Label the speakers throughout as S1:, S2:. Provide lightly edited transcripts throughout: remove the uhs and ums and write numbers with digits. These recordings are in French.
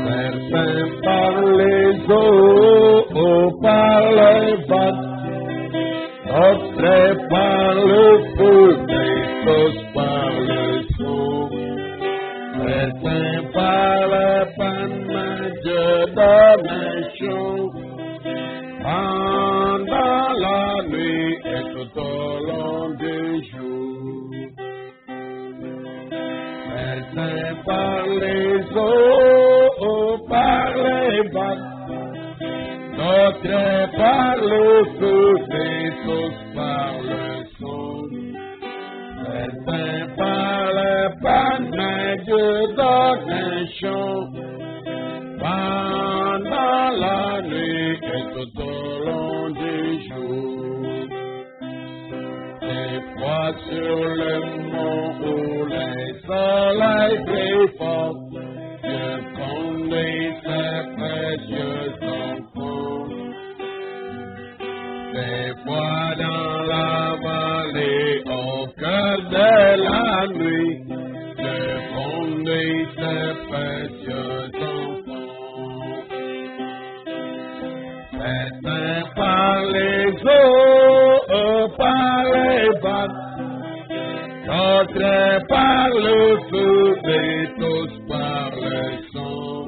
S1: Certains par les eaux, par les vagues, d'autres par le feu, d'autres par le son. Certains par le pain, Dieu donne un chant. Pendant la nuit et tout au long du jour. Certains par les eaux, par les vagues, d'autres par le feu, et tous par le son. Certains par le pain, Dieu donne un chant. Pendant la nuit et tout au long du jour. Des fois sur le mont où les soleils brillent fort, Dieu conduit ses précieux enfants. Des fois dans la vallée au cœur de la nuit, Dieu conduit ses précieux enfants. Certains par les eaux, par les vagues, d'autres par le feu, et tous par le son.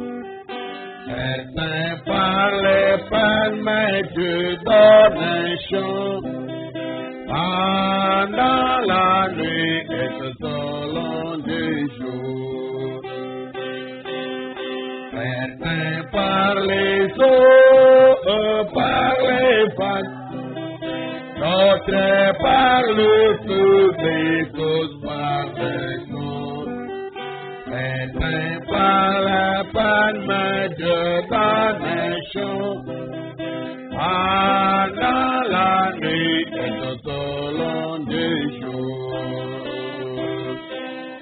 S1: Certains par les peines, mais Dieu donne un chant. Pendant la nuit et tout au long du jour. Certains par les eaux, par les vagues, d'autres par le feu, et tous par le son. Certains par la panne, mais Dieu donne un chant. Pendant la nuit et tout au long du jour.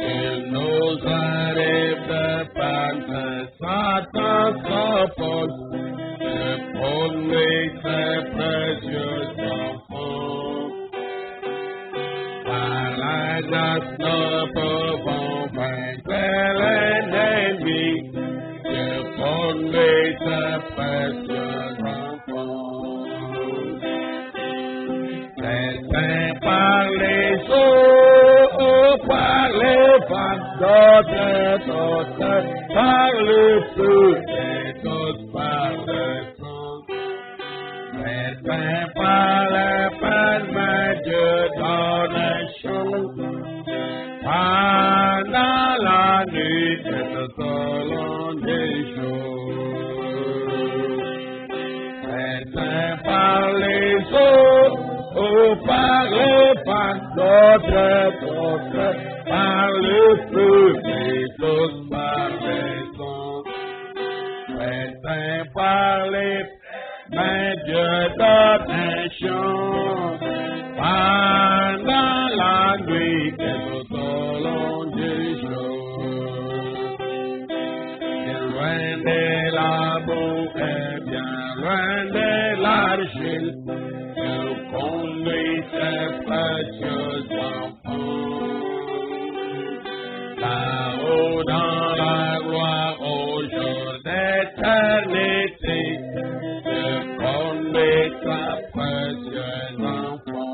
S1: Il nous arrive de penser Satan s'oppose, de conduire ses précieux enfants. Par la grâce nous pouvons vaincre l'ennemi, de conduire ses précieux enfants. Certains par les eaux, par les vagues, d'autres par le feu, et tous par le sang. Certains par la peine, mais Dieu donne un chant. Pendant la nuit et tout au long du jour. Certains par les eaux, par les vagues, d'autres par le feu, et tous par les sons. Certains par les mais Dieu donne un chant. Pendant la nuit et tout au long du jour. Bien loin de la boue et bien loin de l'argile, nous conduit ses précieux enfants. Là-haut dans la gloire au jour d'éternité, Dieu conduit ses précieux enfants.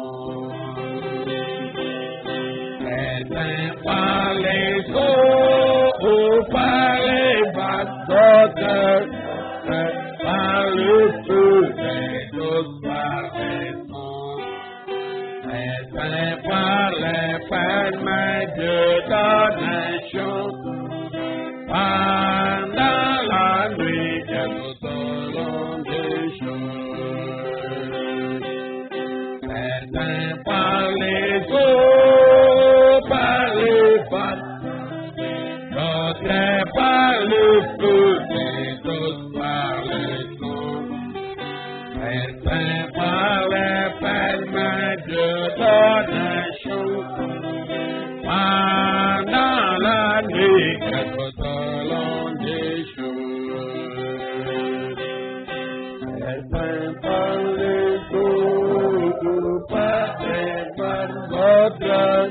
S1: Certains par les eaux, par les vagues, d'autres par le feu, et tous par les sons. Certains par les peines, mais Dieu donne un chant. Pendant la nuit et tout au long du jour. Certains par les eaux, par les vagues, d'autres par le feu, et tous par le son. Certains par les peines, mais Dieu donne un chant. notre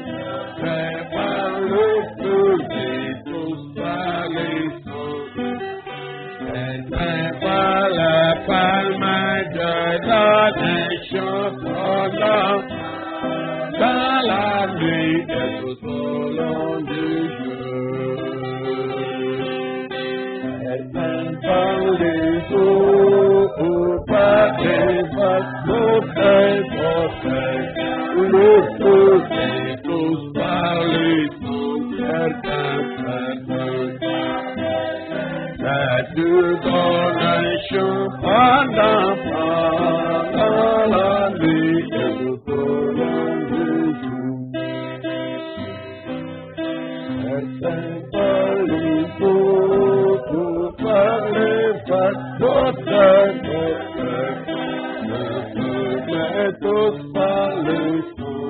S1: fait par le feu et tous par les eaux. Éteint par la palme de la nation dans la nuit et tout au long du jour. Éteint par les eaux, par les vagues, le feu et tous par les eaux, tu donnes un chant pendant la nuit et tout au long du jour. Certains par les eaux, par les vagues, d'autres, et tous par les eaux,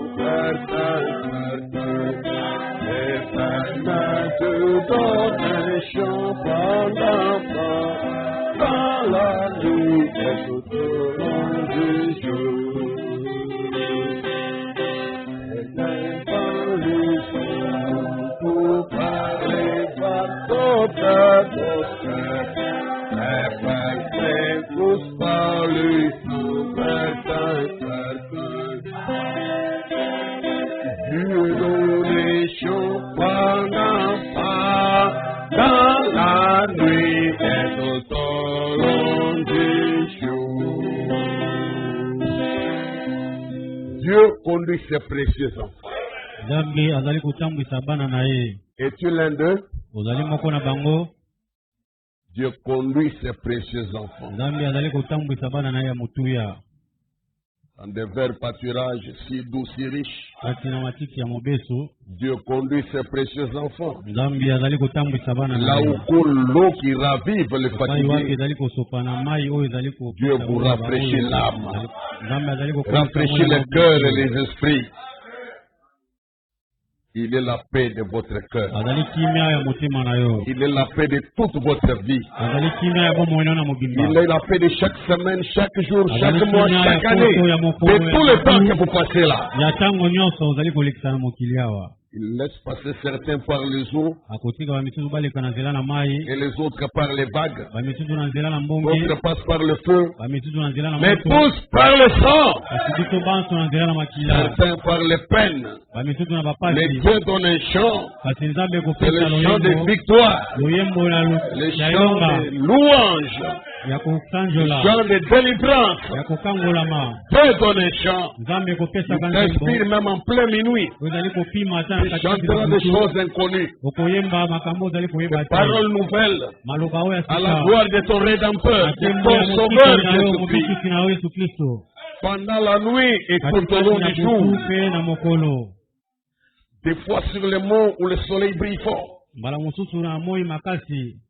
S1: tu donnes un chant pendant la nuit et tout au long du jour. Et par les eaux, par les bateaux et tous par les eaux, Dieu donne les chants pendant dans la nuit et tout au long du jour. Dieu conduit ses précieux enfants. Es-tu l'un d'eux? Dieu conduit ses précieux enfants. Dans des verts pâturages si doux, si riches. Dieu conduit ses précieux enfants. Là où coule l'eau qui ravive les fatigués. Dieu vous rafraîchit l'âme. Rafraîchit le cœur et les esprits. Il est la paix de votre cœur. Il est la paix de toute votre vie. Il est la paix de chaque semaine, chaque jour, chaque mois, chaque année. De tout le temps que vous passez là. Il laisse passer certains par les eaux et les autres par les vagues. D'autres passent par le feu, mais tous par le sang. Certains par les peines. Les dieux donnent un chant. C'est le chant de victoire, le chant de louange, le chant de délivrance. Dieu donne un chant. Il t'inspire même en plein minuit. Il chantera des choses inconnues, des paroles nouvelles, à la gloire de ton Rédempteur, de ton Sauveur Jésus-Christ. Pendant la nuit et tout au long du jour, des fois sur les monts où le soleil brille fort,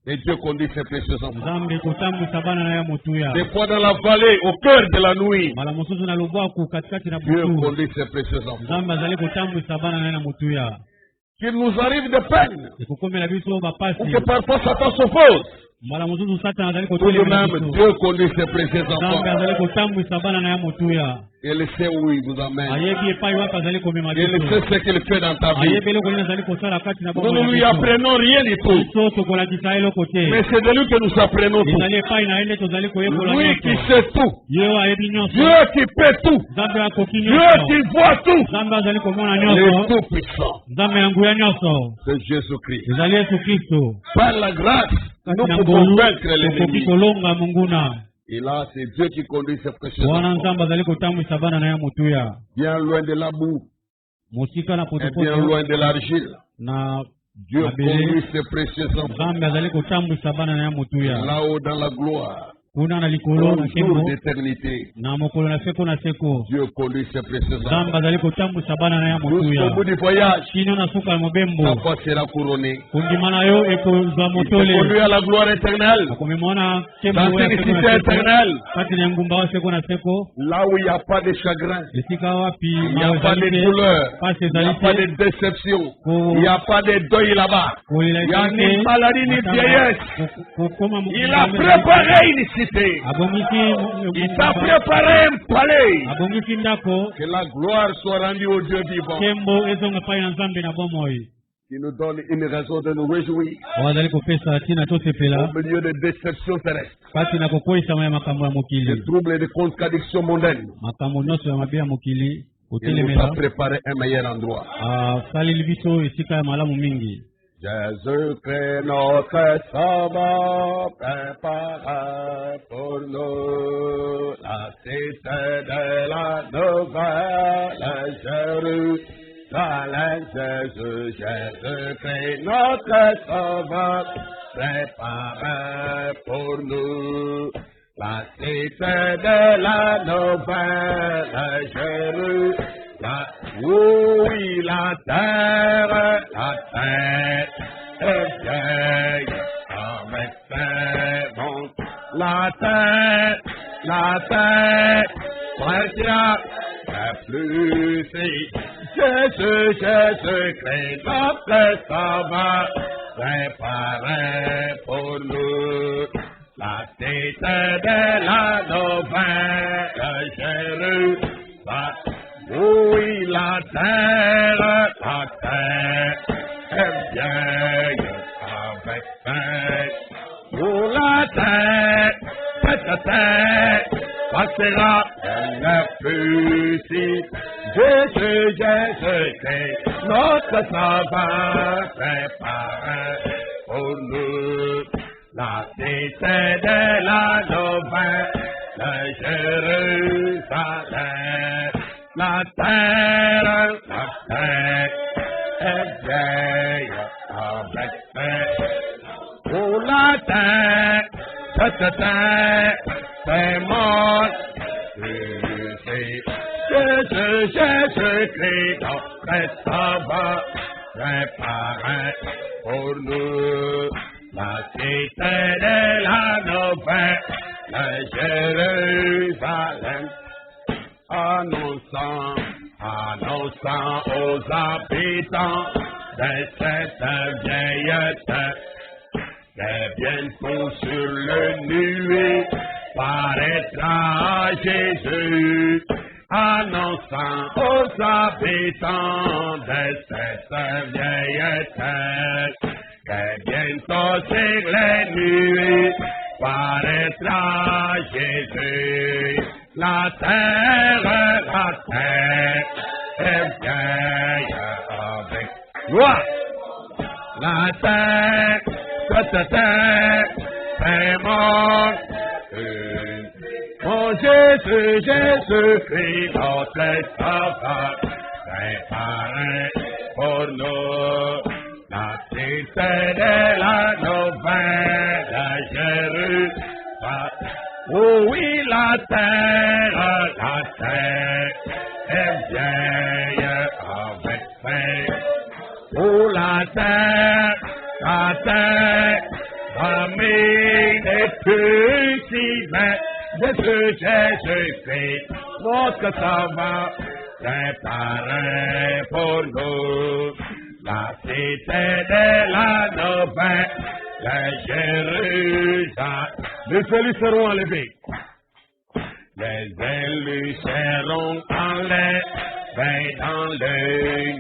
S1: et Dieu conduit ses précieux enfants. Des fois dans la vallée, au cœur de la nuit, Dieu conduit ses précieux enfants. Qu'il nous arrive des peines, ou que parfois Satan s'oppose. Tout de même, Dieu conduit ses précieux enfants. Et il sait où il vous amène. Et il sait ce qu'il fait dans ta vie. Nous ne lui apprenons rien du tout. Mais c'est de lui que nous apprenons tout. Lui qui sait tout. Dieu qui peut tout. Dieu qui voit tout. Il est tout puissant. C'est Jésus-Christ. Par la grâce, nous pouvons vaincre l'ennemi. Et là, c'est Dieu qui conduit ses précieux enfants. Bien loin de la boue. Et bien loin de l'argile. Dieu conduit ses précieux enfants. Là-haut dans la gloire. Au jour d'éternité, Dieu conduit ses précieux enfants. Jusqu'au bout du voyage, sa voix sera couronnée. Il te conduit à la gloire éternelle, dans une cité éternelle, là où il n'y a pas de chagrin, il n'y a pas de douleur, il n'y a pas de déception, il n'y a pas de deuil là-bas, il n'y a ni maladie ni vieillesse. Il a préparé une cité habité. Il t'a préparé un palais. Que la gloire soit rendue au Dieu vivant. Qui nous donne une raison de nous réjouir au milieu des déceptions terrestres, des troubles et des contradictions mondaines. Il nous a préparé un meilleur endroit. Jésus-Christ, notre Sauveur, prépare pour nous la cité de la nouvelle Jérusalem. Jésus-Christ, notre Sauveur, prépare pour nous la cité de la nouvelle Jérusalem. Oui, la terre est vieille avec ses vents. La terre partira plus si Jésus-Christ, notre Sauveur, préparé pour nous la cité de la nouvelle Jérusalem. Oui, la terre est vieille avec paix. Pour la terre, cette terre passera, elle n'est plus si Jésus-Christ, notre Sauveur, prépare pour nous la cité de la nouvelle Jérusalem. La terre est vieille avec paix. Pour la terre, cette terre est morte. Jésus-Christ, notre Sauveur, prépare pour nous la cité de la nouvelle Jérusalem. Annonçant aux habitants de cette vieille terre que bientôt sur le nuée paraîtra Jésus. Annonçant aux habitants de cette vieille terre que bientôt sur les nuées paraîtra Jésus. La terre est vieille avec gloire. La terre, cette terre est morte. Oh Jésus-Christ, notre Sauveur, préparé pour nous la cité de la nouvelle Jérusalem. Oui, la terre est vieille avec paix. Oh, la terre est plus si belle. Jésus-Christ, notre Sauveur, préparé pour nous la cité de la nouvelle Jérusalem. Les élus seront enlevés. Les élus seront enlevés dans le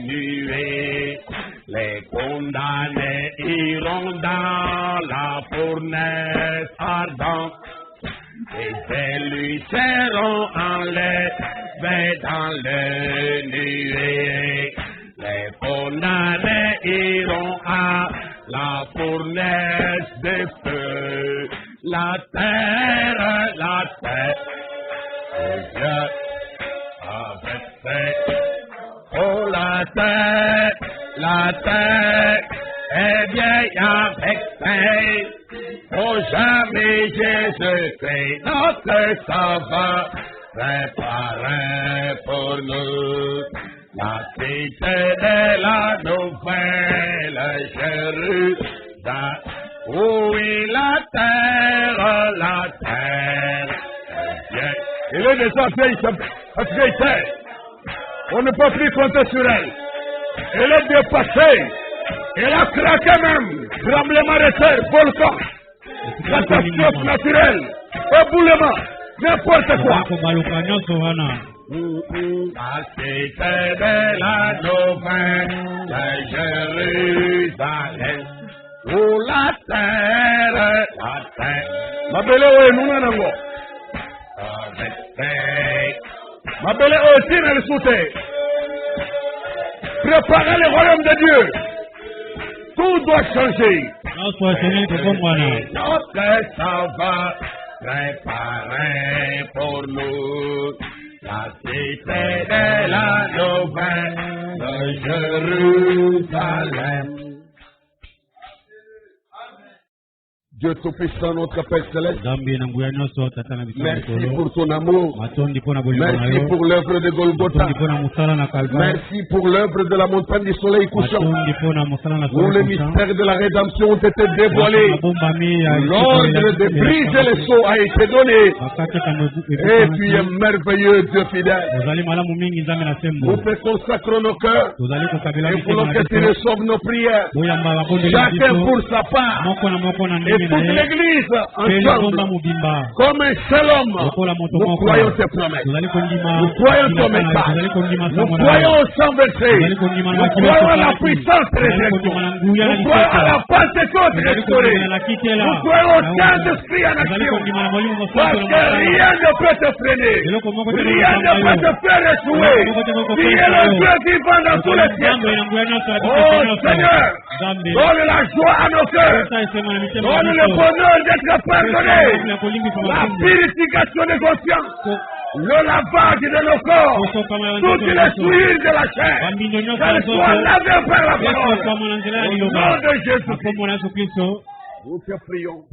S1: nuée. Les condamnés iront dans la fournaise ardente. Les élus seront enlevés dans le nuée. Les condamnés iront à la fournaise de feu. La terre est vieille avec paix. Oh, la terre est vieille avec paix. Oh, jamais Jésus-Christ, notre Sauveur, préparé pour nous la cité de la nouvelle Jérusalem. Oui, la terre est vieille. Il est déjà vieille, cette vieille terre. On ne peut plus compter sur elle. Elle est dépassée. Elle a craqué même. Tremblement de terre, volcan, catastrophe naturelle. éboulement, n'importe quoi.
S2: La cité de la nouvelle de Jérusalem, où la terre.
S1: Ma belle est nous n'avons. Ma belle est aussi dans le soutien. Préparez le royaume de Dieu. Tout doit changer.
S2: Notre ça va préparer pour nous la cité de la nouvelle de Jérusalem.
S1: Dieu Tout-Puissant, notre Père Céleste, merci pour ton amour, merci pour l'œuvre de Golgotha, merci pour l'œuvre de la montagne du soleil couchant, où le mystère de la rédemption ont été dévoilés, l'ordre de briser les sceaux a été donné, et tu es merveilleux Dieu fidèle. Nous te consacrons nos cœurs, et voulons que tu reçoives nos prières, chacun pour sa part, et toute l'église ensemble, comme un seul homme, nous croyons tes promesses, nous croyons ton message, nous croyons au sang versé, nous croyons à la puissance de résurrection, nous croyons à la Pentecôte restaurée, nous croyons au Saint-Esprit en action, parce que rien ne peut te freiner, rien ne peut te faire échouer. Tu es le Dieu vivant dans tous les siècles. Oh Seigneur, donne la joie à nos cœurs, donne le bonheur d'être pardonné, la purification des consciences, le lavage de nos corps, toutes les souillures de la chair, qu'elles soient lavées par la parole. Au nom de Jésus-Christ, nous te prions.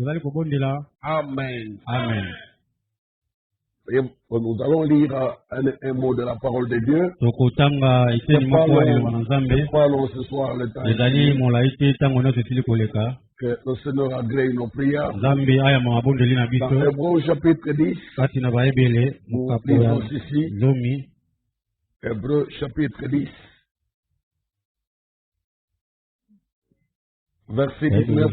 S1: Amen.
S2: Amen.
S1: Et nous allons lire un mot de la parole de Dieu. Parlons ce soir le temps. Que le Seigneur agrée nos prières. Dans Hébreux chapitre 10, nous lisons ici. Hébreux chapitre 10, verset 19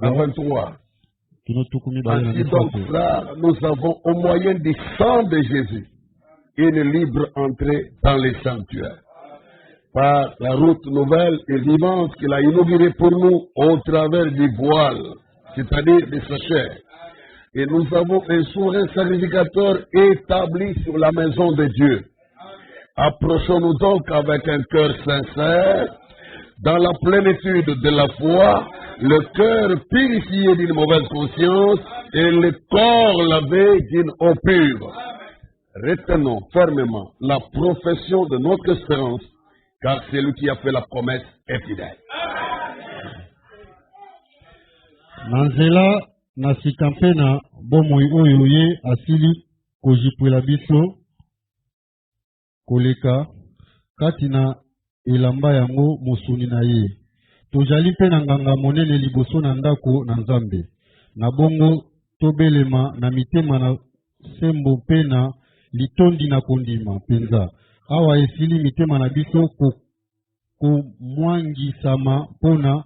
S1: à 23. Ainsi donc, frères, nous avons au moyen du sang de Jésus une libre entrée dans les sanctuaires, par la route nouvelle et vivante qu'il a inaugurée pour nous au travers du voile, c'est-à-dire de sa chair. Et nous avons un souverain sacrificateur établi sur la maison de Dieu. Approchons-nous donc avec un cœur sincère, dans la plénitude de la foi, le cœur purifié d'une mauvaise conscience et le corps lavé d'une eau pure. Retenons fermement la profession de notre espérance, car celui qui a fait la promesse est fidèle.
S3: Nanzela na sikampena bomoi oyo ye asili kojipuela biso koleka katina elamba yango mosuni na ye. Tojali mpe na nganga monene liboso na ndako na Nzambe. Na bongo tobelema na mitema na sembo mpe na litondi na kondima penza. Awa esili mitema na biso komwangisama mpona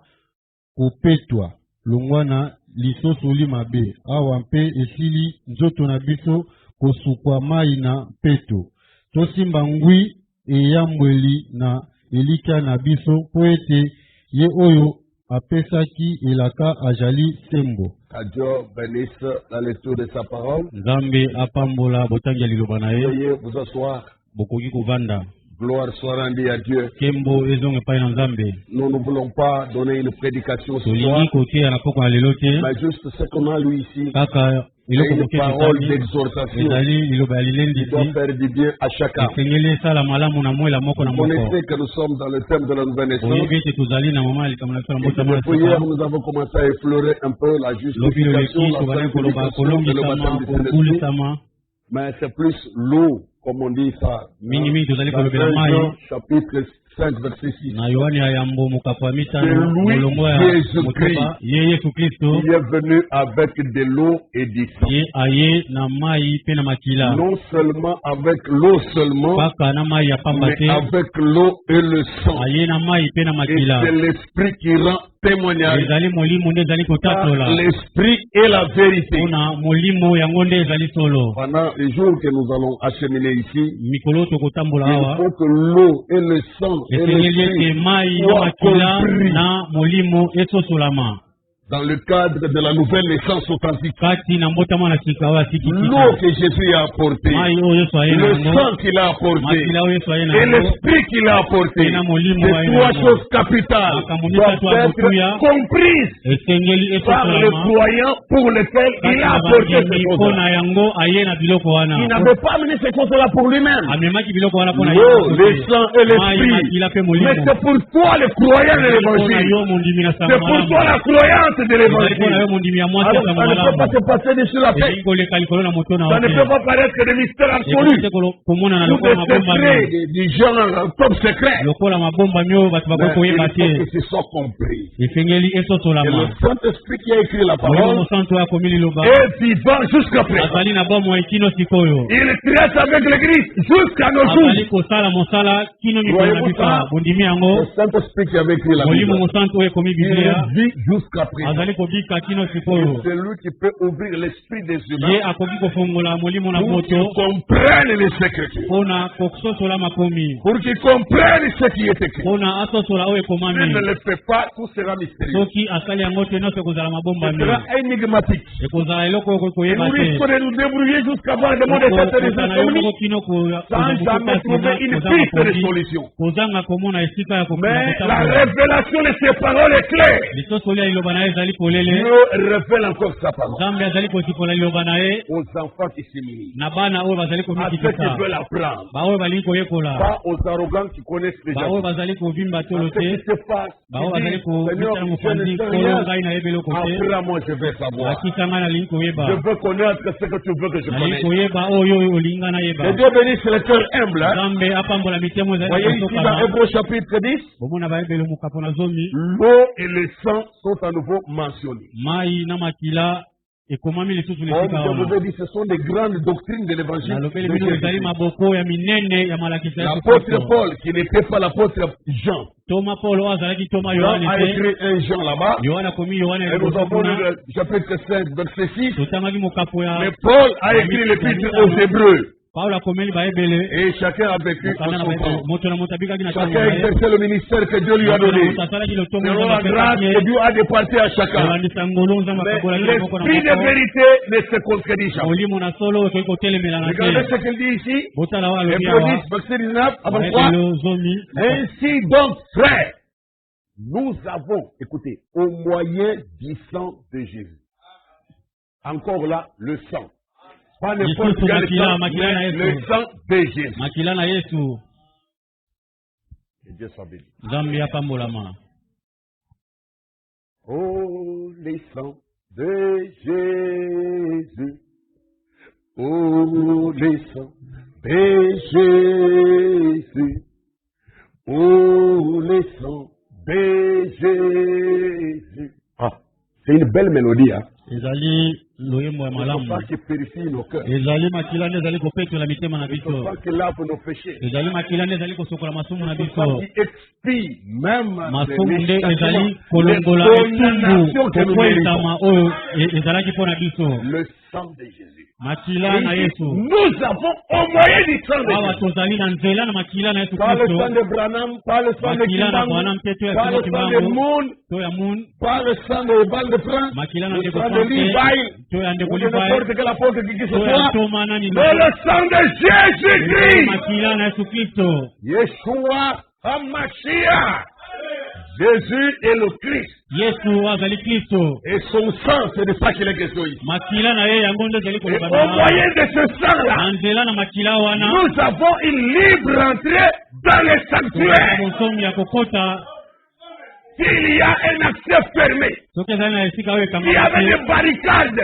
S3: kopetwa longwana lisosoli mabe. Awa mpe esili nzoto na biso kosukwa mai na peto. Tosimba ngwi eyambweli na elika na biso po ete ye oyo apesaki elaka ajali sembo.
S1: Que Dieu bénisse la lecture de sa parole.
S2: Nzambe apambola botangi liloba na ye.
S1: Veuillez vous asseoir.
S2: Bokoki kovanda.
S1: Gloire soit rendue à Dieu.
S2: Kembo ezonge pa na Nzambe.
S1: Nous ne voulons pas donner une prédication ce soir,
S2: mais
S1: juste ce qu'on a lu ici.
S2: Kaka
S1: une parole d'exhortation qui doit faire du bien à chacun. Vous connaissez que nous sommes dans le thème de la nouvelle naissance. Depuis hier, nous avons commencé à effleurer un peu la justification, la sanctification et le baptême du Saint-Esprit. Mais c'est plus l'eau comme on dit ça, dans Jean chapitre 5, verset 6. C'est lui, Jésus-Christ, qui est venu avec de l'eau et du sang. Non seulement avec l'eau seulement, mais avec l'eau et le sang. Et c'est l'Esprit qui rend témoignage. L'Esprit et la vérité. Pendant les jours que nous allons acheminer ici, il faut que l'eau et le sang et l'Esprit soient compris dans le cadre de la nouvelle naissance authentique. L'eau que Jésus a apportée, le sang qu'il a apporté et l'Esprit qu'il a apporté, ces trois choses capitales doivent être comprises par le croyant pour lequel il a apporté ces choses-là. Il n'avait pas amené ces choses-là pour lui-même. L'eau, le sang et l'Esprit. Mais c'est pour toi le croyant de l'Évangile. C'est pour toi la croyance de l'Évangile. Alors, ça ne peut pas se passer dessus la tête. Ça ne peut pas paraître des mystères absolus. Ou des secrets du genre top secret. Mais il faut que ce soit compris. Et le Saint-Esprit qui a écrit la parole est vivant jusqu'à présent. Il traite avec l'Église jusqu'à nos jours. Voyez-vous ça? Le Saint-Esprit qui avait écrit la Bible, il vit jusqu'à présent. C'est lui qui peut ouvrir l'esprit des humains pour qu'ils comprennent les Écritures, pour qu'ils comprennent ce qui est écrit. Si ne le fait pas, tout sera mystérieux. Ce sera énigmatique. Et nous risquons de nous débrouiller jusqu'à voir le monde certaines insomnies sans jamais trouver une piste de solution. Mais la révélation de ces paroles est claire. Dieu révèle encore sa parole aux enfants qui s'immunissent, à ceux qui veulent apprendre, pas aux arrogants qui connaissent déjà, à ceux qui se fassent, apprends-moi, je vais savoir, je veux connaître ce que tu veux que je connaisse. Et Dieu bénisse le cœur humble. Voyez ici dans Hébreux chapitre 10, l'eau et le sang sont à nouveau mentionnés. Comme je vous ai dit, ce sont des grandes doctrines de l'évangile. L'apôtre Paul, qui n'était pas l'apôtre Jean, a écrit un Jean là-bas, et nous avons lu le chapitre 5, verset 6, mais Paul a écrit l'épître aux Hébreux. Et chacun a vécu en son temps. Chacun a exercé le ministère que Dieu lui a donné. Selon la grâce que Dieu a départé à chacun. Mais l'esprit de vérité ne se contredit jamais. Regardez ce qu'il dit ici. Hébreux 10, verset 19 à 23. Ainsi donc, frères, nous avons, écoutez, au moyen du sang de Jésus. Encore là, le sang. Pas n'importe quel sang, mais le sang de Jésus. Et Dieu soit béni. Oh, les sangs de Jésus. Oh, les sangs de Jésus. Oh, les sangs de Jésus. Ah, c'est une belle mélodie, hein? Il faut pas qu'il purifie nos cœurs. Il faut pas qu'il lave nos péchés. Il faut pas qu'il expie même les condamnations que nous méritons. Le sang de Jésus. Nous avons au moyen du sang de Jésus. Pas le sang de Branham, pas le sang de Kimbangu, pas le sang de Moon, pas le sang de Val de France, le sang de Levi, ou de n'importe quel apôtre qui ce soit, mais le sang de Jésus-Christ. Yeshua HaMashiach. Jésus est le Christ. Et son sang, c'est de ça qu'il est question ici. Et au moyen de ce sang-là, nous avons une libre entrée dans le sanctuaire.
S2: s'il y a un accès fermé, il y avait des barricades,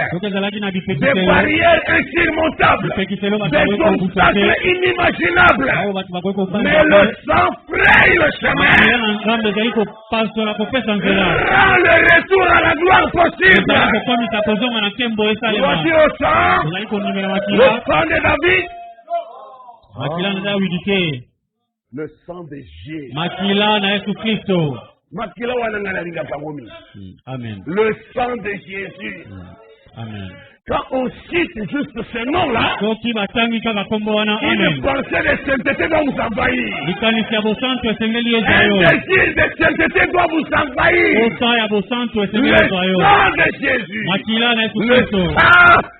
S2: des barrières insurmontables, des obstacles inimaginables. Mais le sang fraye le chemin, rend le retour à la gloire possible. Voici au sang, le sang de David, le sang de Jésus.
S1: Amen.
S2: Le sang de Jésus.
S1: Amen.
S2: Quand on cite juste ce nom-là, une pensée de sainteté doit vous envahir. Un désir de sainteté doit vous envahir. Le sang de Jésus. Le sang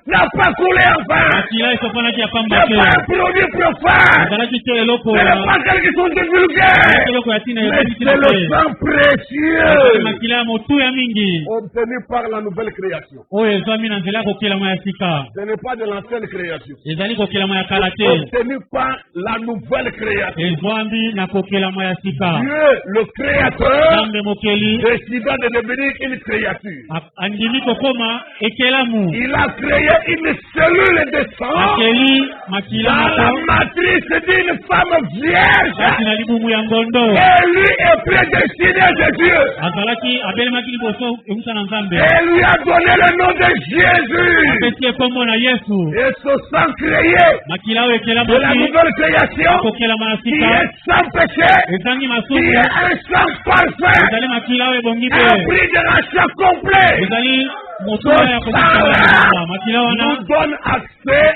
S2: n'a pas coulé en vain. Ce n'est pas un produit profane. Ce n'est pas quelque chose de vulgaire. Mais c'est le sang précieux obtenu par la nouvelle création. Ce n'est pas de l'ancienne création. Obtenu par la nouvelle création. Dieu, le créateur, décida de devenir une créature. Il a créé une cellule de sang dans la matrice d'une femme vierge. Et lui est prédestiné de Dieu. Et lui a donné le nom de Jésus. Et ce sang créé de la nouvelle création qui est sans péché, qui est un sang parfait, un prix de rachat complet. Ce sang nous donne accès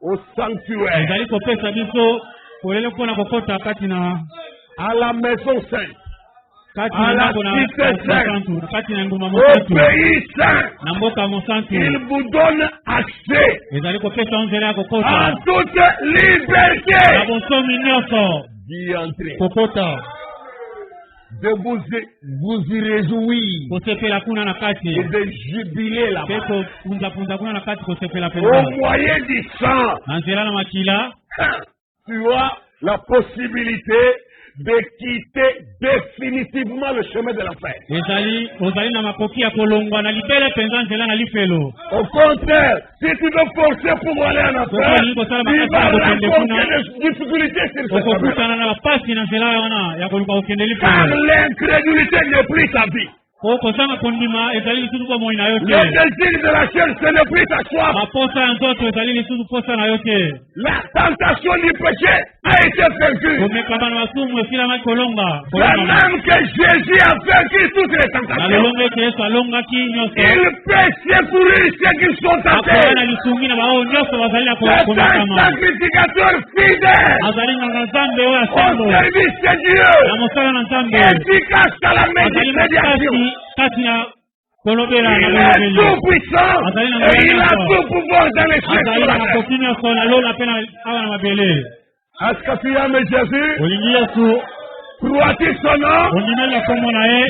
S2: au sanctuaire, à la maison sainte, à la cité sainte, au pays saint. Il vous donne accès en toute liberté d'y entrer, de vous y réjouir et de jubiler là-bas. Au moyen du sang, tu as la possibilité de quitter définitivement le chemin de l'enfer. Au contraire, si tu veux forcer pour aller en enfer, tu vas rencontrer des difficultés sur ce chemin. Car l'incrédulité n'est plus ta vie. Le désir de la chair, ce n'est plus ta soif. La tentation du péché a été vaincue. De même que Jésus a vaincu toutes les tentations, il peut secourir ceux qui sont tentés. C'est un sacrificateur fidèle au service de Dieu, efficace à la médiation. Il est tout puissant et il a tout pouvoir dans les cieux. Est-ce que tu aimes Jésus? Crois-tu son nom?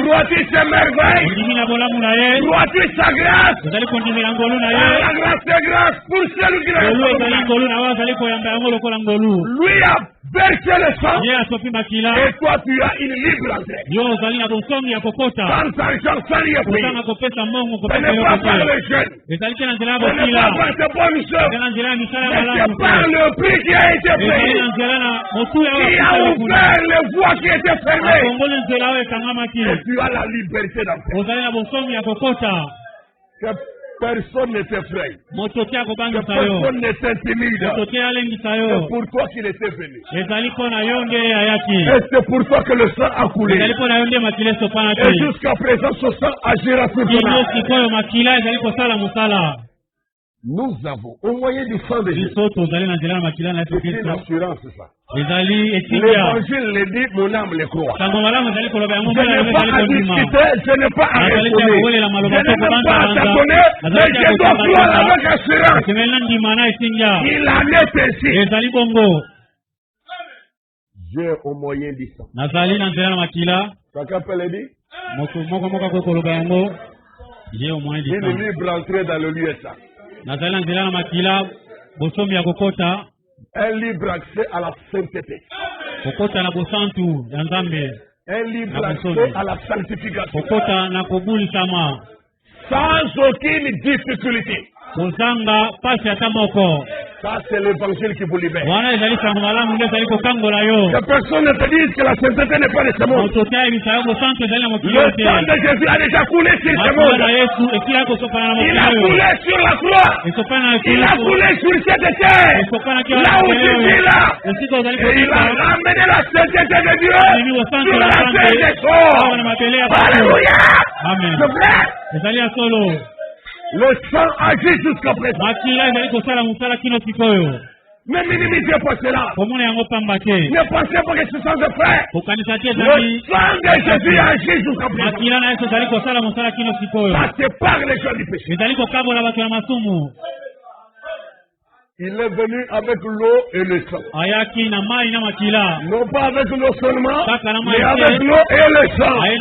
S2: Crois-tu ses merveilles? Crois-tu sa grâce? La grâce est grâce pour celui qui l'a. Lui a versé le sang et toi tu as une libre entrée. Sans argent, sans rien payer. Ce n'est pas par le jeûne, ce n'est pas par de bonnes choses, mais c'est par le prix qui a été payé, qui a ouvert les voies qui étaient fermées. Et tu as la liberté d'entrer. Personne ne t'effraie. Personne ne t'intimide. C'est pour toi qu'il était venu. Et c'est pour toi que le sang a coulé. Et jusqu'à présent, ce sang agira sur ton âme. Nous avons, au moyen du sang de Jésus, c'est une assurance, ça. L'évangile le dit, mon âme le croit. Je n'ai pas à discuter, je n'ai pas à raisonner, je n'ai pas à tâtonner, mais je dois croire avec assurance. Il en est ainsi. J'ai au moyen du sang. Chacun peut le dire? Une libre entrée dans le lieu saint. Un libre accès à la sainteté.
S1: Un libre accès à la sanctification. Sans aucune difficulté. Ça, c'est l'évangile qui vous libère. Que personne ne te dise que la sainteté n'est pas de ce monde. Le sang de Jésus a déjà coulé sur ce monde. Il a coulé sur la croix. Il a coulé sur cette terre. Là où tu es là. Et il a ramené la sainteté de Dieu sur la terre des corps. Alléluia. Amen. Le sang agit jusqu'à présent. Ne minimisez pas cela. Ne pensez pas que ce sang de frère. Le sang de Jésus agit jusqu'à présent. Ça sépare les gens du péché. Il est venu avec l'eau et le sang. Non pas avec l'eau seulement, mais avec l'eau et le sang. Et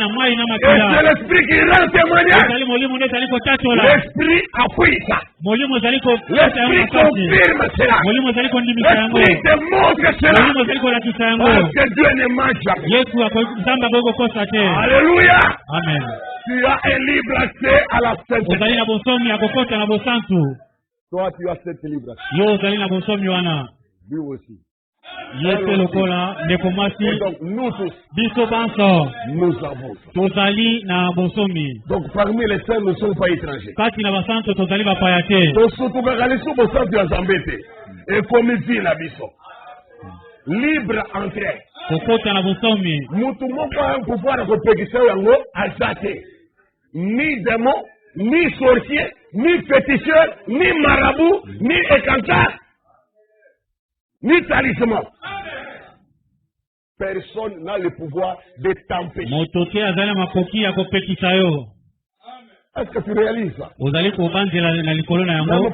S1: c'est l'esprit qui rend témoignage. L'esprit appuie ça. L'esprit confirme cela. L'esprit démontre cela. Parce que Dieu ne mange jamais. Alléluia.
S2: Amen.
S1: Tu as un libre accès à la sainteté. Toi, tu as cette libre accès. Lui aussi. Et donc, nous tous, nous avons. Donc, parmi les saints, nous ne sommes pas étrangers. Et comme il dit la mission, libre entrée. Nous n'avons pas un pouvoir de compétition à Zate. Ni démon, ni sorcier, ni féticheur, ni marabout, ni écantar, ni talisman. Personne n'a le pouvoir de t'empêcher. Est-ce que tu réalises ça? Même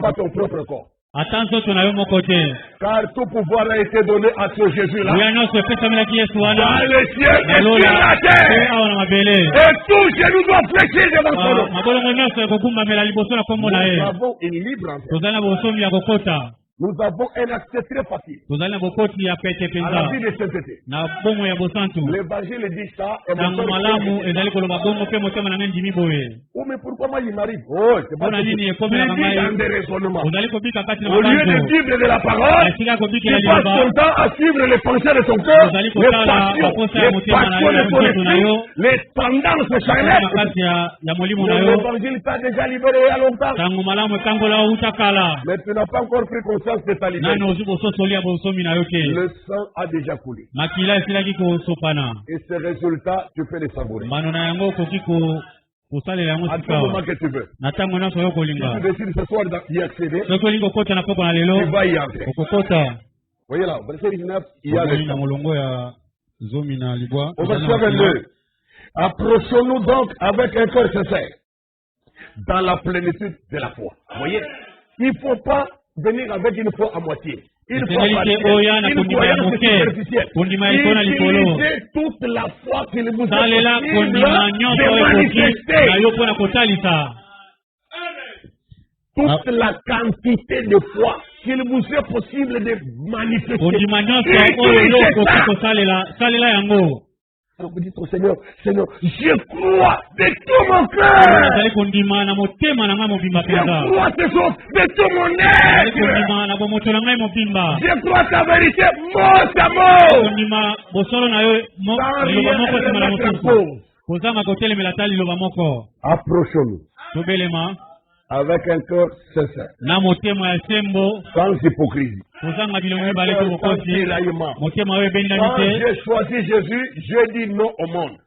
S1: pas ton propre corps. Car tout pouvoir a été donné à ce Jésus-là. Dans le ciel et sur la terre. Et tout genou doit fléchir devant son nom. Nous avons une libre entrée. Nous avons un accès très facile à la vie de sainteté. L'évangile dit ça. Et mais pourquoi moi il m'arrive? Oh, c'est pas possible. Il dit dans des raisonnements. Au lieu de vivre de la parole, tu passes ton temps à suivre les pensées de ton cœur, les passions de ton esprit, les tendances charnelles. L'évangile t'a déjà libéré il y a longtemps. Mais tu n'as pas encore pris conscience de ta liberté. Le sang a déjà coulé. Et ces résultats, tu peux les savourer. À tout moment que tu veux. Si tu décides ce soir d'y accéder, tu vas y entrer. Voyez là, au verset 19, il y a le sang. Au verset 22, approchons-nous donc avec un cœur sincère, dans la plénitude de la foi. Vous voyez, il ne faut pas venir avec une foi à moitié. Une foi superficielle. Utilisez toute la foi qu'il vous est possible de manifester. Toute la quantité de foi qu'il vous est possible de manifester. Alors vous dites au Seigneur, Seigneur, je crois de tout mon cœur. Je crois tes choses de tout mon être. Je crois ta vérité mot à mot. Approchons-nous avec un cœur sincère, sans hypocrisie. Quand j'ai choisi Jésus, j'ai dit non au monde.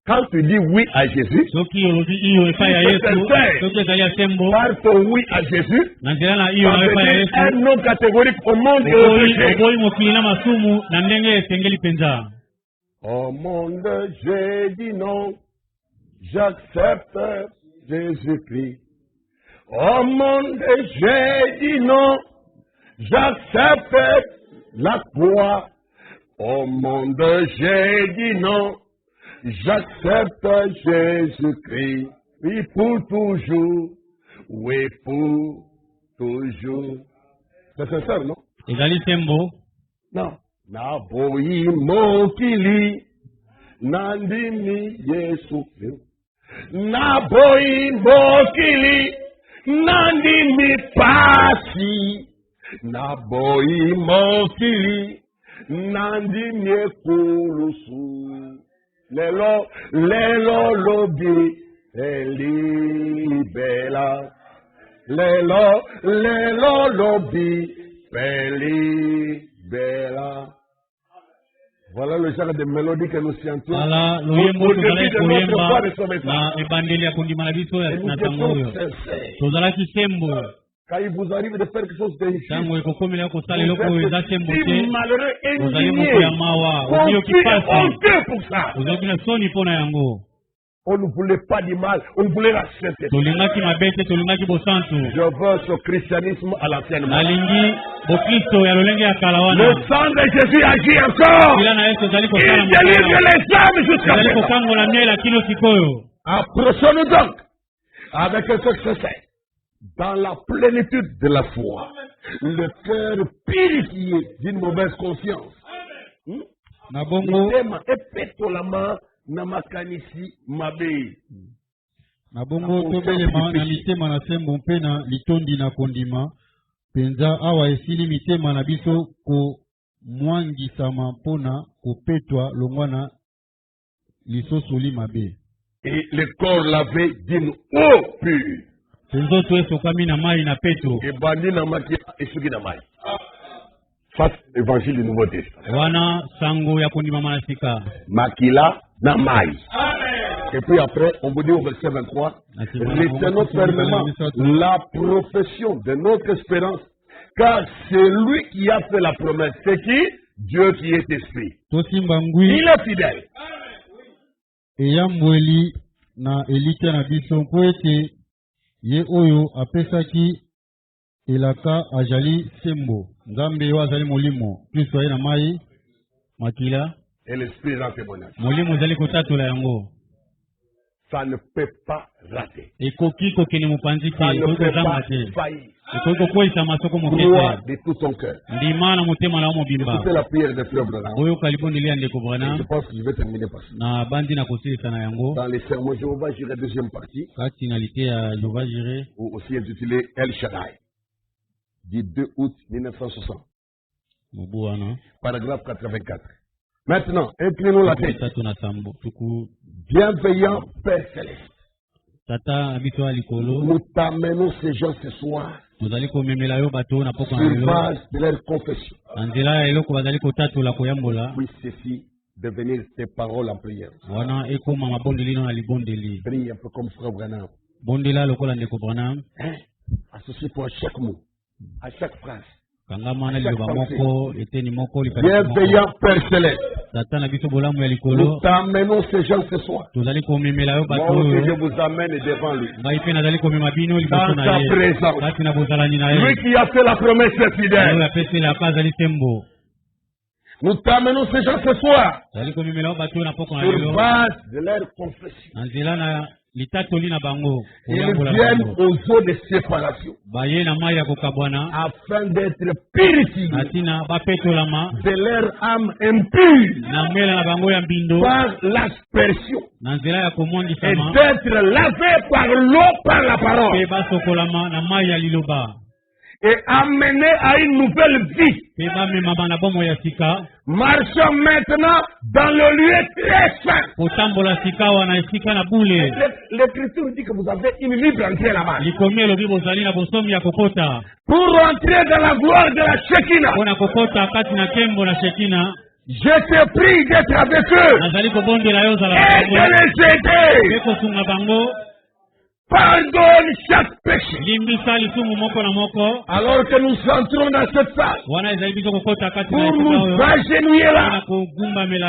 S1: Quand tu dis oui à Jésus, par ton oui à Jésus, un non catégorique au monde et au péché. Au monde, j'ai dit non. J'accepte Jésus-Christ. Au monde, j'ai dit non. J'accepte la croix. Au monde, j'ai dit non. J'accepte Jésus-Christ. Oui, pour toujours. Oui, pour toujours. C'est sincère, non? Non. Naboyi mokili nandimi Yesu. Naboyi mokili nandimi pasi. Naboyi mokili nandimi ekulusu. Lelo lobi elibela. Lelo lobi elibela. Voilà le genre de mélodie que nous chantons.
S2: Voilà,
S1: au début de notre voix de sauvetage. Quand il vous arrive de faire quelque chose d'injuste, vous êtes malheureux et indigné, honteux pour ça. On ne voulait pas du mal, on voulait la sainteté. Je veux ce christianisme à l'ancienne mode. Le sang de Jésus agit encore. Il délivre les âmes jusqu'à présent. Approchons-nous donc avec un succès dans la plénitude de la foi, le cœur purifié d'une mauvaise conscience. Namakanisi mabe.
S3: Nabongo tobelema na mitema na sembo mpe na litondi na kondima penza awa esili mitema na biso ko mwangisama mpona kopetwa longwana lisosoli mabe.
S1: Et le corps lavé d'une eau pure.
S2: Penzo to esokami na mai na peto.
S1: Et bandi na maki esuki na mai. Face évangile du Nouveau Testament.
S2: Wana sango ya kondima manasika.
S1: Makila na mai. Et puis après, on vous dit au verset 23, retenons fermement la profession de notre espérance, car c'est lui qui a fait la promesse. C'est qui? Dieu qui est esprit. Il est fidèle.
S3: Eyambweli na elika na biso po ete ye oyo apesaki elaka ajali sembo ngambe yo azali molimo Kristo aye na mai makila
S1: et l'esprit rend témoignage.
S2: Molimo zali kotatola yango.
S1: Ça ne peut pas rater.
S2: Ekoki kokeni mupanzi te.
S1: Ça ne peut pas faillir. Crois de tout ton cœur. Écoutez la prière de Frère Branham. Je pense que je vais terminer par ça. Dans les sermons Jéhovah Jireh deuxième partie, ou aussi intitulé El Shaddai, du 2 août 1960. Paragraphe 84. Maintenant, inclinons la tête. Bienveillant Père Céleste, nous t'amenons ces gens ce soir sur base de leur confession. Puisse ceci devenir tes paroles en prière. Prie un peu comme Frère Branham. Associe-toi à chaque mot, à chaque phrase. Bienveillant Père Céleste, nous t'amenons ces gens ce soir. Moi aussi je vous amène devant lui. Dans sa présence. Lui qui a fait la promesse fidèle. Nous t'amenons ces gens ce soir. Sur base de leur confession. Ils viennent aux eaux de séparation afin d'être purifiés de leur âme impure par l'aspersion et d'être lavés par l'eau, par la parole et amenés à une nouvelle vie. Marchons maintenant dans le lieu très saint. L'Écriture dit que vous avez une libre entrée là-bas. Pour rentrer dans la gloire de la Shekinah. Je te prie d'être avec eux et de les aider. Pardonne chaque péché. Alors que nous entrons dans cette salle pour nous agenouiller là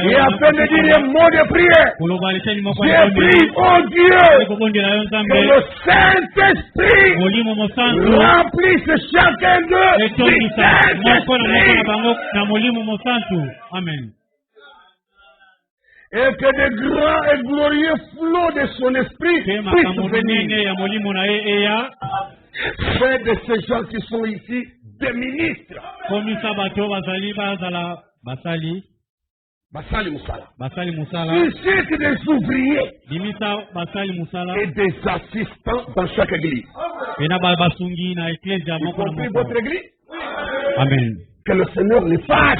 S1: et afin de dire un mot de prière, j'ai prie, oh Dieu, que le Saint-Esprit remplisse chacun d'eux du Saint-Esprit.
S2: Amen.
S1: Et que de grands et glorieux flots de son esprit puissent venir. Fais de ces gens qui sont ici des ministres
S2: Basali
S1: Musala.
S2: Il
S1: suffit des ouvriers
S2: et
S1: des assistants dans chaque église. Vous comprenez votre église?
S2: Amen.
S1: Que le Seigneur les fasse.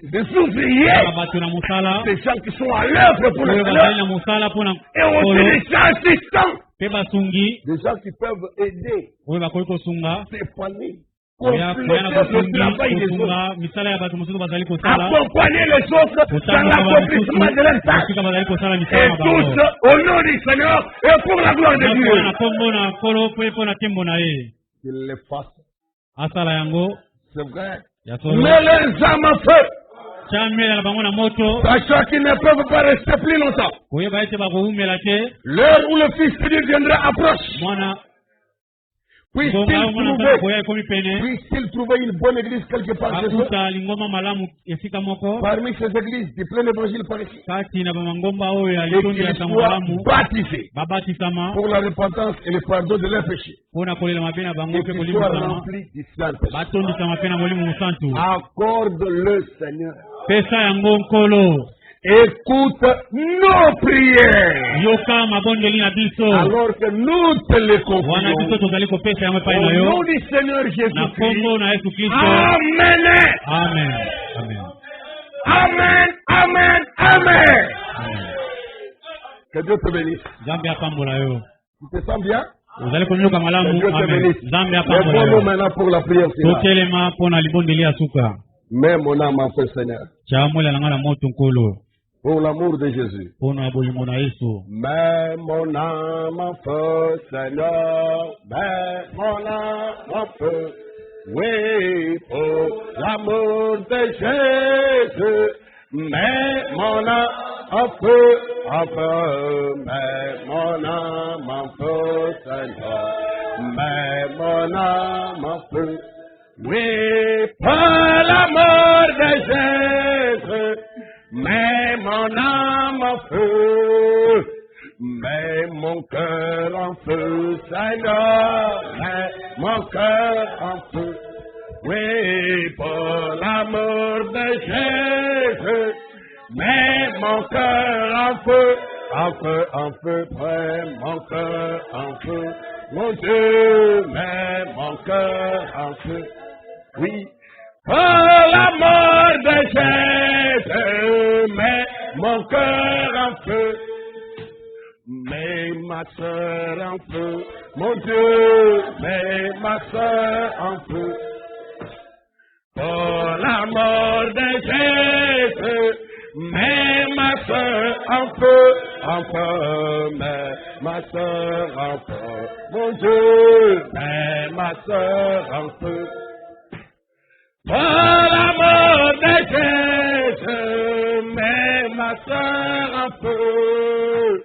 S1: Des ouvriers, des gens qui sont à l'œuvre pour le Seigneur, et aussi des assistants, des gens qui peuvent aider, dépanner, accompagner les autres dans l'accomplissement de leur tâche. Et tous au nom du Seigneur et pour la gloire de Dieu. Qu'il les fasse. C'est vrai. Mais les âmes à feu, sachant qu'ils ne peuvent pas rester plus longtemps, l'heure où le Fils de Dieu viendra approche. Puisse-t-il trouver une bonne église quelque part chez eux? Parmi ces églises du plein évangile par ici, et qu'ils soient baptisés pour la repentance et le pardon de leurs péchés, et qu'ils soient remplis du Saint-Esprit. Accorde-le, Seigneur. Écoute nos prières. Alors que nous te les confions. Au nom du Seigneur Jésus-Christ. Amen.
S2: Amen.
S1: Amen. Amen. Amen. Que Dieu te bénisse. Tu te sens bien? Que Dieu te bénisse. Lève-nous maintenant pour la prière finale. Mets mon âme en feu, Seigneur. Pour l'amour de Jésus. Mets mon âme en feu, Seigneur. Mets mon âme en feu. Oui, pour l'amour de Jésus. Mets mon âme en feu, en feu. Mets mon âme en feu, Seigneur. Mets mon âme en feu. Oui, pour l'amour de Jésus. Mets mon âme en feu, mets mon cœur en feu, Seigneur, mets mon cœur en feu. Oui, pour l'amour de Jésus, mets mon cœur en feu, mets mon cœur en feu. Mon Dieu, mets mon cœur en feu. Oui. Pour l'amour de Jésus, mets mon cœur en feu, mets ma soeur en feu, mon Dieu, mets ma soeur en feu. Pour l'amour de Jésus, mets ma soeur en feu, mets ma soeur en feu, mon Dieu, mets ma soeur en feu. Pour l'amour de Jésus, mets ma soeur en feu,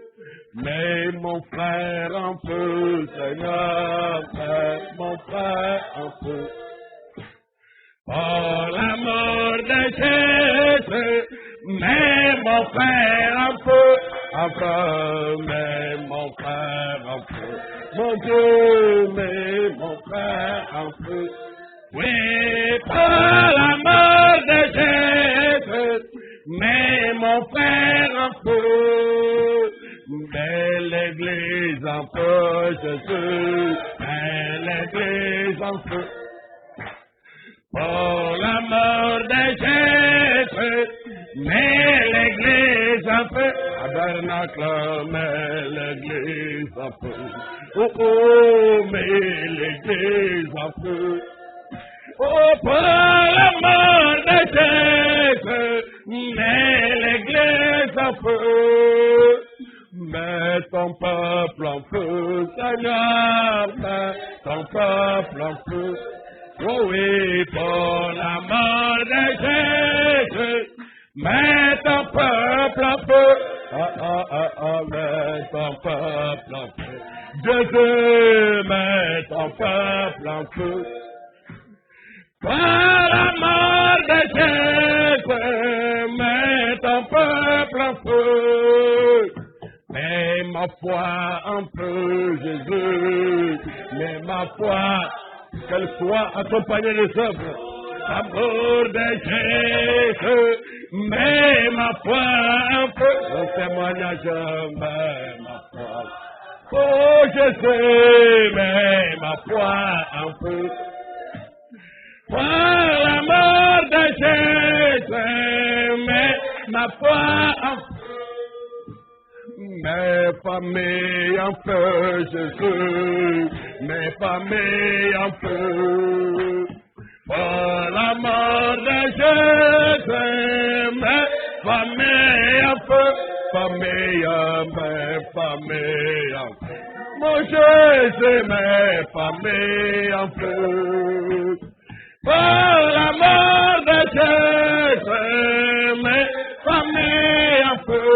S1: mets mon frère en feu, Seigneur, mets mon frère en feu. Pour l'amour de Jésus, mets mon frère en feu, mets mon frère en feu, mon Dieu, mets mon frère en feu. Oui, pour l'amour de Jésus, mets mon frère en feu, mets l'église en feu, Jésus, mets l'église en feu. Pour l'amour de Jésus, mets l'église en feu, tabernacle, mets l'église en feu, mets l'église en feu. Oh, pour l'amour de Jésus, mets l'église en feu, mets ton peuple en feu, Seigneur, mets ton peuple en feu. Oh oui, pour l'amour de Jésus, mets ton peuple en feu, mets ton peuple en feu. Jésus, mets ton peuple en feu. Pour l'amour de Jésus, mets ton peuple en feu. Mets ma foi en feu, Jésus. Mets ma foi, qu'elle soit accompagnée des œuvres. Amour de Jésus, mets ma foi un peu. Mon témoignage, mets ma foi. Oh Jésus, mets ma foi un peu. Par la mort de Jésus, mets ma foi un peu. Mes familles en feu, Jésus, mes familles en feu. Par la mort de Jésus, mes familles en feu, famille, mes familles en feu. Mon Jésus, mes familles en feu. Par la mort de Jésus, mes familles en feu.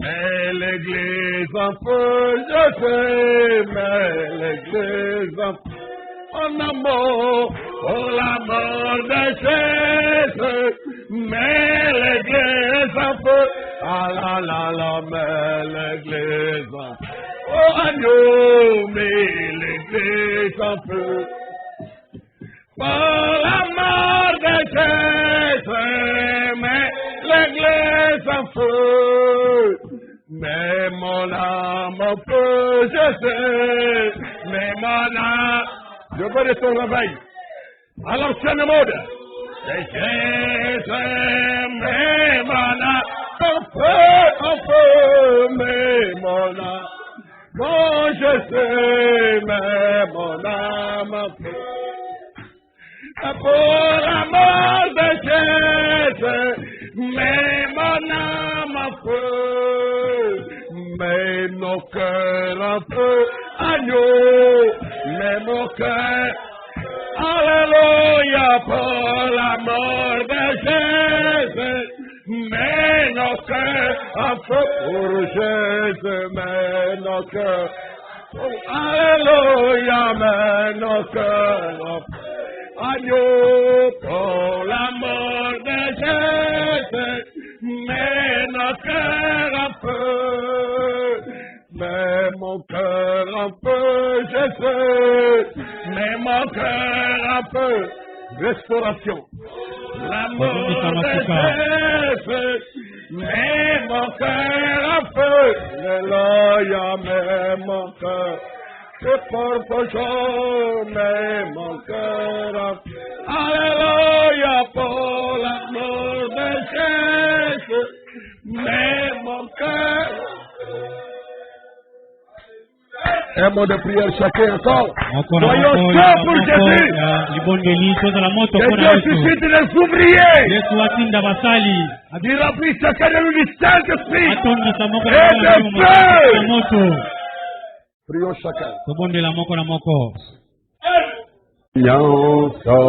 S1: Mais l'église en feu, je sais, mais l'église en feu. En amour, pour la mort de Jésus, mais l'église en feu. Ah la la la, mais l'église en feu. Oh agneau, mais l'église en feu. Par la mort de Jésus, mais l'église en feu. Mais mon âme en feu, je sais, mais mon âme. Je veux de ton réveil. À l'ancienne mode. Et Jésus, mais mon âme en feu, mais mon âme. Bon, je sais, mais mon âme en feu. Pour la mort de Jésus, mais mon âme en feu, mais nos cœurs en feu, agneau, mais mon cœur, alléluia, pour la mort de Jésus, mais nos cœurs en feu, pour Jésus, mais nos cœurs, alléluia, mais nos cœurs en feu. Agneau, pour la mort de Jésus, mais nos cœurs en feu, mais mon cœur en feu, Jésus, mais mon cœur en feu, restauration, la mort de Jésus, mais mon cœur en feu, alléluia, mais mon cœur. C'est pour toujours, mais mon cœur, alléluia, pour l'amour de Jésus, mais mon cœur. Un mot de prière chacun encore. Voyons ça pour Jésus. Que Dieu suscite les ouvriers. Il remplit chacun de nous du Saint-Esprit et de feu. Prions chacun. Yonso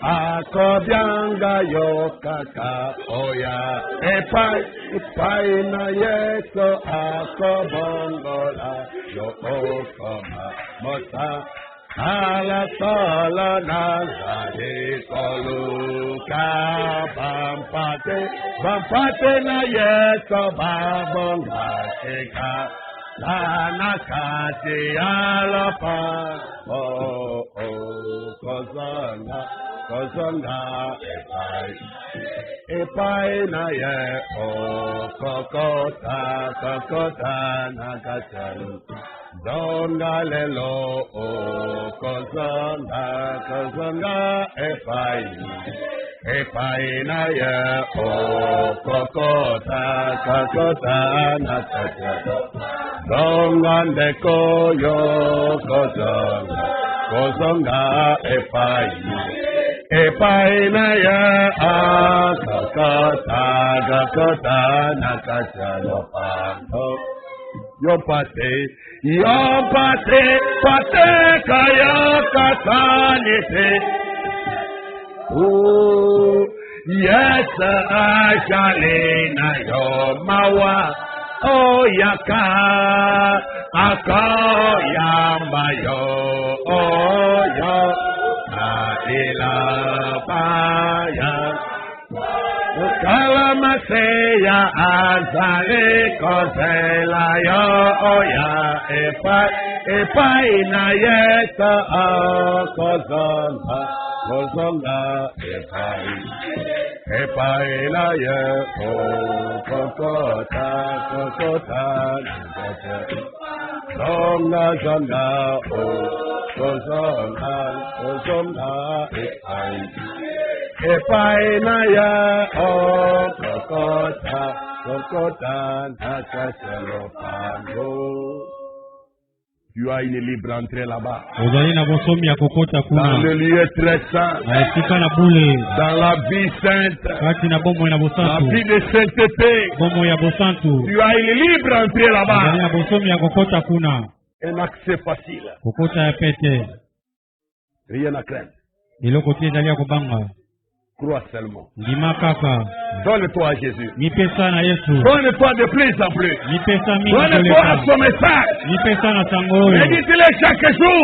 S1: Akobyanga yokaka oya Epai na yeso akobongola yo okoma mota ala solo nazari koluka bampate na yeso babonga eka Lana kati alapa kozonga epai na ye kokota na kachanu zonga lelo kozonga epai na ye kokota na kachanu Zonga koyo kozonga epai na ya gakota na kachalo panto yo pate kaya katanite yes ashalina yo mawa Oyaka akoyamba yo oyo ila paya Kalamaseya azale kozela yo oya epai Epai na yeta kozonga, kozonga, epai na yeta kokota, kokota, zonga, zonga, kozonga, kozonga, epai na yeta kokota, kokota, nakaselo. Tu as une libre entrée là-bas. Dans le lieu très saint. Dans la vie sainte. La vie de sainteté. Tu as une libre entrée là-bas. Un accès facile. Rien à craindre. Crois seulement. Donne-toi à Jésus. Donne-toi de plus en plus. Donne-toi à son message. Médite-le chaque jour.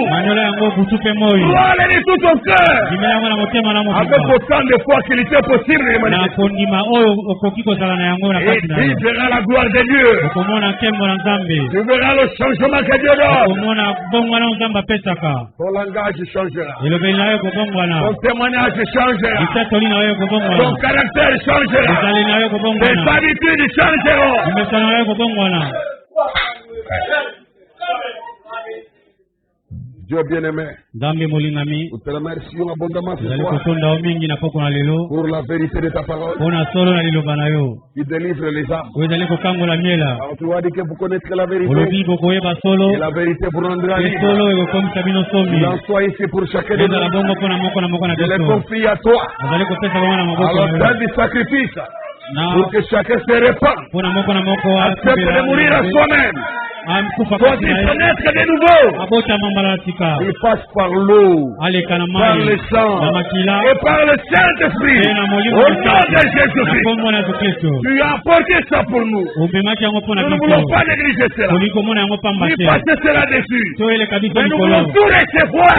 S1: Crois-le de tout ton cœur. Avec autant de fois qu'il était possible de manifester. Et tu verras la gloire de Dieu. Tu verras le changement que Dieu donne. Ton langage changera. Ton témoignage changera. Ton caractère changera. Tes habitudes changeront. Dieu bien-aimé, nous te remercions abondamment ce soir pour la vérité de ta parole qui délivre les âmes. Alors tu as dit que vous connaîtrez la vérité et la vérité vous rendra libre. Il en soit ici pour chacun de nous. Je les confie à toi. Alors donne du sacrifice pour que chacun se répande, accepte de mourir à soi-même. Faut y connaître de nouveau. Il passe par l'eau, par le sang et par le Saint-Esprit. Au nom de Jésus-Christ. Tu as apporté ça pour nous. Nous ne voulons pas négliger cela. Ni passer cela dessus. Mais nous voulons tout recevoir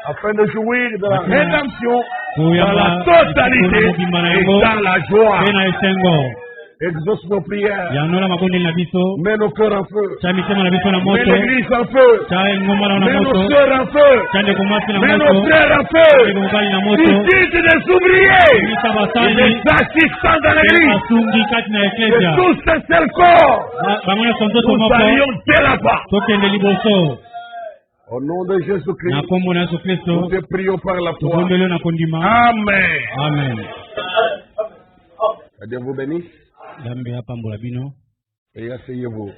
S1: afin de jouir de la rédemption dans la totalité et dans la joie. Exauce nos prières. Mets nos cœurs en feu. Mets l'église en feu. Mets nos sœurs en feu. Mets nos frères en feu. Visite des ouvriers et des assistants dans l'église. De tous ces seul corps. Nous allions dès là-bas. Au nom de Jésus-Christ, nous te prions par la foi. Amen.
S3: Amen.
S1: Que Dieu vous bénisse.
S3: Et asseyez-vous.